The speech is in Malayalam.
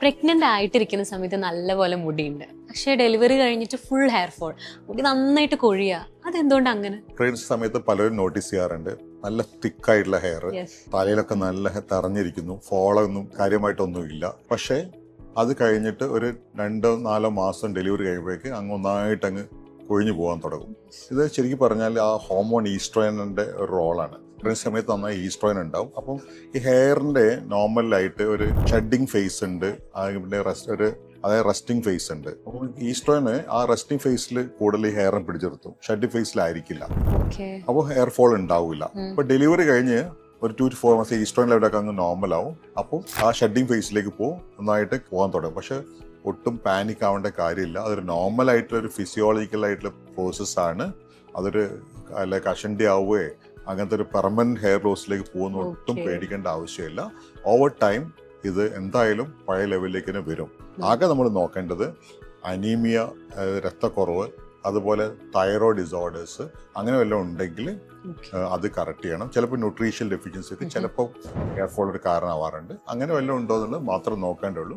പ്രഗ്നന്റ് ആയിട്ടിരിക്കുന്ന സമയത്ത് നല്ലപോലെ മുടിയുണ്ട്, പക്ഷേ ഡെലിവറി കഴിഞ്ഞിട്ട് ഫുൾ ഹെയർ ഫോൾ, മുടി നന്നായിട്ട് കൊഴിയുക. അതെന്തുകൊണ്ട് അങ്ങനെ? പ്രഗ്നൻസി സമയത്ത് പലരും നോട്ടീസ് ചെയ്യാറുണ്ട്, നല്ല തിക്കായിട്ടുള്ള ഹെയർ, Yes. തലയിലൊക്കെ നല്ല തെറഞ്ഞിരിക്കുന്നു, ഫോളൊന്നും കാര്യമായിട്ടൊന്നും ഇല്ല. പക്ഷേ അത് കഴിഞ്ഞിട്ട് ഒരു 2-4 മാസം ഡെലിവറി കഴിയുമ്പോഴേക്ക് അങ്ങ് ഒന്നായിട്ട് അങ്ങ് കൊഴിഞ്ഞു പോകാൻ തുടങ്ങും. ഇത് ശരിക്കും പറഞ്ഞാൽ ആ ഹോർമോൺ ഈസ്ട്രോജന്റെ ഒരു റോളാണ്. പ്രഗ്നൻസി സമയത്ത് നന്നായി ഈസ്ട്രോജൻ ഉണ്ടാവും. അപ്പം ഈ ഹെയറിന്റെ നോർമലായിട്ട് ഒരു ഷെഡിങ് ഫേസ് ഉണ്ട്, പിന്നെ അതായത് റെസ്റ്റിംഗ് ഫേസ് ഉണ്ട്. അപ്പോൾ ഈസ്ട്രോജന് ആ റെസ്റ്റിംഗ് ഫേസിൽ കൂടുതൽ ഈ ഹെയറിനെ പിടിച്ചെടുത്തും, ഷെഡിങ് ഫേസിലായിരിക്കില്ല. Okay. അപ്പോൾ ഹെയർ ഫോൾ ഉണ്ടാവില്ല. അപ്പോൾ ഡെലിവറി കഴിഞ്ഞ് ഒരു 2 to 4 മാസം ഈസ്ട്രോജൻ ലെവലൊക്കെ അങ്ങ് നോർമലാവും. അപ്പോൾ ആ ഷെഡിങ് ഫേസിലേക്ക് നന്നായിട്ട് പോകാൻ തുടങ്ങും. പക്ഷെ ഒട്ടും പാനിക് ആവേണ്ട കാര്യമില്ല. അതൊരു നോർമൽ ആയിട്ടുള്ള ഒരു ഫിസിയോളജിക്കൽ ആയിട്ടുള്ള പ്രോസസ് ആണ്. അതൊരു കഷണ്ടി ആവുകയോ അങ്ങനത്തെ ഒരു പെർമനന്റ് ഹെയർ ലോസിലേക്ക് പോകുന്ന ഒട്ടും പേടിക്കേണ്ട ആവശ്യമില്ല. ഓവർ ടൈം ഇത് എന്തായാലും പഴയ ലെവലിലേക്ക് തന്നെ വരും. ആകെ നമ്മൾ നോക്കേണ്ടത് അനീമിയ, രക്തക്കുറവ്, അതുപോലെ തൈറോയ്ഡ് ഡിസോർഡേഴ്സ് അങ്ങനെ വല്ലതും ഉണ്ടെങ്കിൽ അത് കറക്റ്റ് ചെയ്യണം. ചിലപ്പോൾ ന്യൂട്രീഷ്യൽ ഡെഫിഷ്യൻസി ഒക്കെ ചിലപ്പോൾ ഹെയർ ഫോൾ ഒരു കാരണമാവാറുണ്ട്. അങ്ങനെ വല്ലതും ഉണ്ടോ എന്നുള്ളത് മാത്രം നോക്കേണ്ടുള്ളൂ.